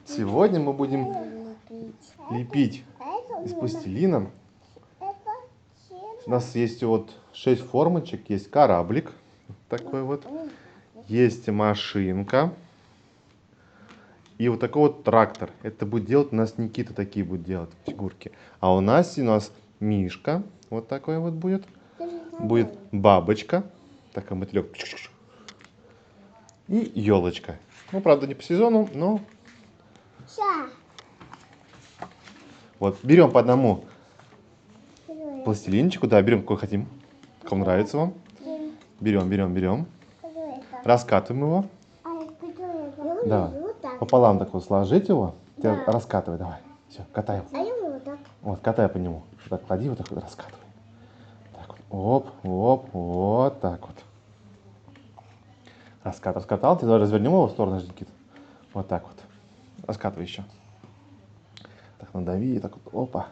Сегодня мы будем лепить из пластилина. У нас есть вот 6 формочек, есть кораблик, такой вот, есть машинка и вот такой вот трактор. Это будет делать у нас Никита, такие будет делать фигурки. А у нас Мишка, вот такой вот будет. Будет бабочка, такой мотылек. И елочка. Ну, правда, не по сезону, но... Вот, берем по одному пластилинчику, да, берем какой хотим, как нравится вам. Берем. Раскатываем его. Да, пополам так вот сложить его. Раскатывай, давай. Все, катай его. Вот, катай по нему. Так, клади, вот так вот раскатывай. Так вот, вот так вот. Раскатал. Теперь развернем его в сторону, Никита. Вот так вот. Раскатывай еще. Так, надави, так вот, опа.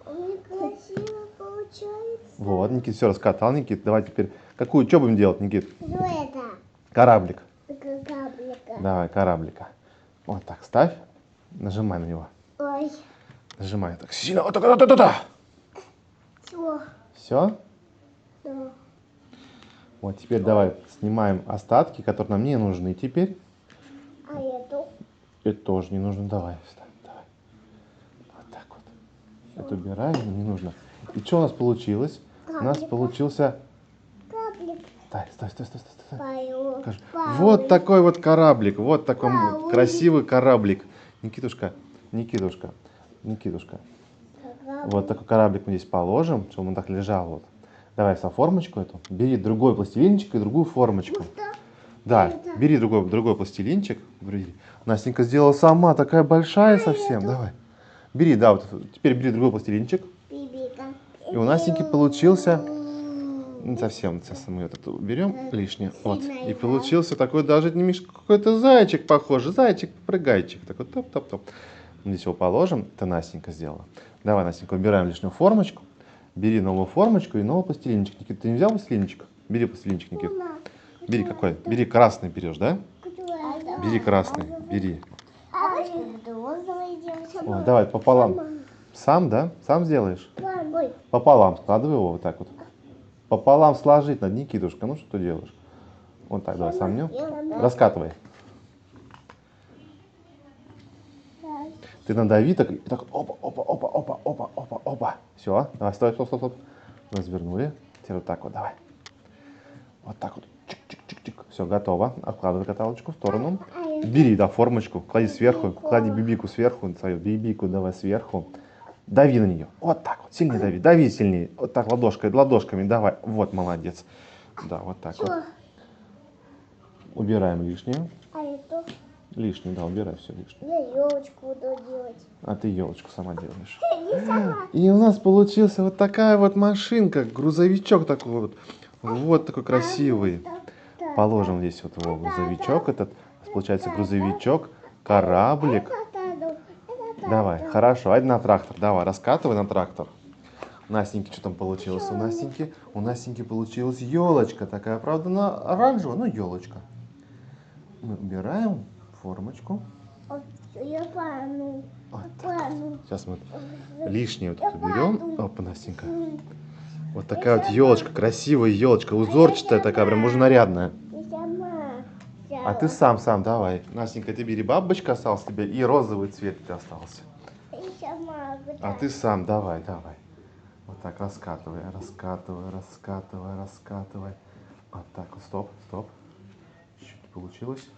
Красиво получается. Вот, Никит, все раскатал, Никит. Давай теперь, что будем делать, Никит? Это? Кораблик. Кораблика. Давай, кораблика. Вот так, ставь, нажимай на него. Ой. Нажимай так сильно, вот так. Все. Все? Да. Вот, теперь давай снимаем остатки, которые нам не нужны теперь. А эту? Это тоже не нужно, давай. Вот так вот. Это убираем, не нужно. И что у нас получилось? У нас получился... Кораблик. Стой. Вот такой вот кораблик, вот такой красивый кораблик. Никитушка. Вот такой кораблик мы здесь положим, чтобы он так лежал. Вот. Давай формочку эту. Бери другой пластилинчик и другую формочку. Да, бери другой пластилинчик. Настенька сделала сама, такая большая совсем. Давай. Бери, да, вот теперь бери другой пластилинчик. И у Настеньки получился... Не совсем, сейчас мы этот уберем лишнее. Вот. И получился такой даже не мишка, какой-то зайчик похожий. Зайчик-попрыгайчик. Такой топ-топ-топ. Здесь его положим. Это Настенька сделала. Давай, Настенька, убираем лишнюю формочку. Бери новую формочку и новый пластилинчик. Никита, ты не взял пластилинчик? Бери пластилинчик, Никита. Бери какой? Бери красный берешь, да? Бери красный, бери. О, давай пополам. Сам, да? Сам сделаешь? Пополам складывай его вот так вот. Пополам сложить надо, Никитушка. Ну, что ты делаешь? Вот так, давай, сомнем. Раскатывай. Ты надави, так, опа. Все, давай, стоп. Развернули. Теперь вот так вот, давай. Вот так вот. Чик-чик-чик-чик. Все, готово. Откладывай каталочку в сторону. Бери, да, формочку. Клади сверху. Клади бибику сверху. Свою бибику давай сверху. Дави на нее. Вот так вот. Сильнее дави. Дави сильнее. Вот так ладошками. Давай. Вот, молодец. Да, вот так вот. Убираем лишнее. А это? Лишнее, да, убирай все лишнее. Я елочку буду делать. А ты елочку сама делаешь. Не сама. И у нас получился вот такая вот машинка, грузовичок такой вот. Вот такой красивый. Положим здесь вот его грузовичок этот. Получается грузовичок, кораблик. Давай, хорошо, а на трактор. Давай, раскатывай на трактор. У Настеньки что там получилось? У Настеньки получилась елочка такая, правда, она оранжевая, но елочка. Мы убираем формочку. Я пану. Сейчас мы лишнее вот это берем. Опа, Настенька. Вот такая вот елочка, красивая елочка, узорчатая такая, прям уже нарядная. А ты сам, давай. Настенька, ты бери, бабочка осталась тебе, и розовый цвет тебе остался. А ты сам, давай. Вот так, раскатывай. Вот так, стоп. Чуть получилось.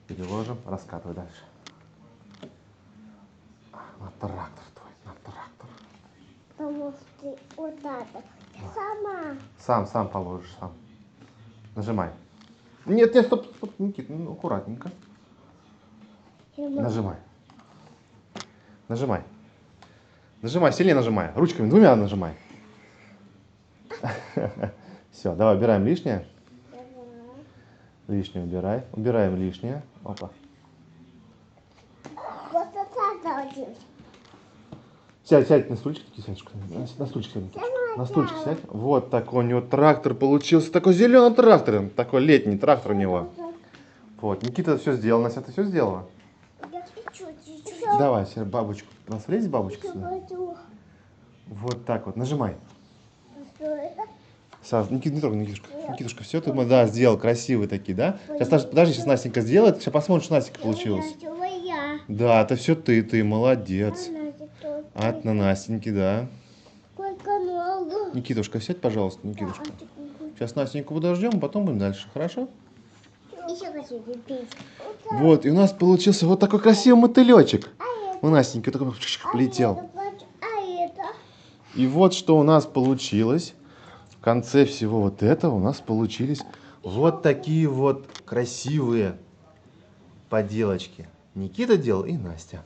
Переложим, раскатывай дальше. На трактор твой, на трактор. Потому что вот это. Сама. Сам положишь, сам. Нажимай. Нет, стоп, Никит, ну, аккуратненько. Нажимай, сильнее нажимай. Ручками двумя нажимай. Все, давай, убираем лишнее. Лишнее убирай. Убираем лишнее. Опа. Вот это один. Сядь на стульчик, на стульчик сядь. Вот такой у него трактор получился. Такой зеленый трактор. Такой летний трактор у него. Вот, Никита все сделал. Настя, ты все сделала? Я чуть-чуть. Давай, сейчас бабочку. У нас влезет бабочка сюда? Что Вот так вот, нажимай. это? Саш, Никита, не трогай, Никитушка. Никитушка, все ты, да, сделал, красивые такие, да? Сейчас, подожди, сейчас Настенька сделает, сейчас посмотрим, что Настенька получилось. Я. Да, это все ты молодец. От на Настеньки, да. Сколько много. Никитушка, сядь, пожалуйста, Никитушка. Сейчас Настеньку подождем, а потом будем дальше, хорошо? Еще хочу пить. Вот, и у нас получился вот такой красивый мотылечек. У Настеньки такой полетел. А это? И вот что у нас получилось. В конце всего вот этого у нас получились вот такие вот красивые поделочки. Никита делал и Настя.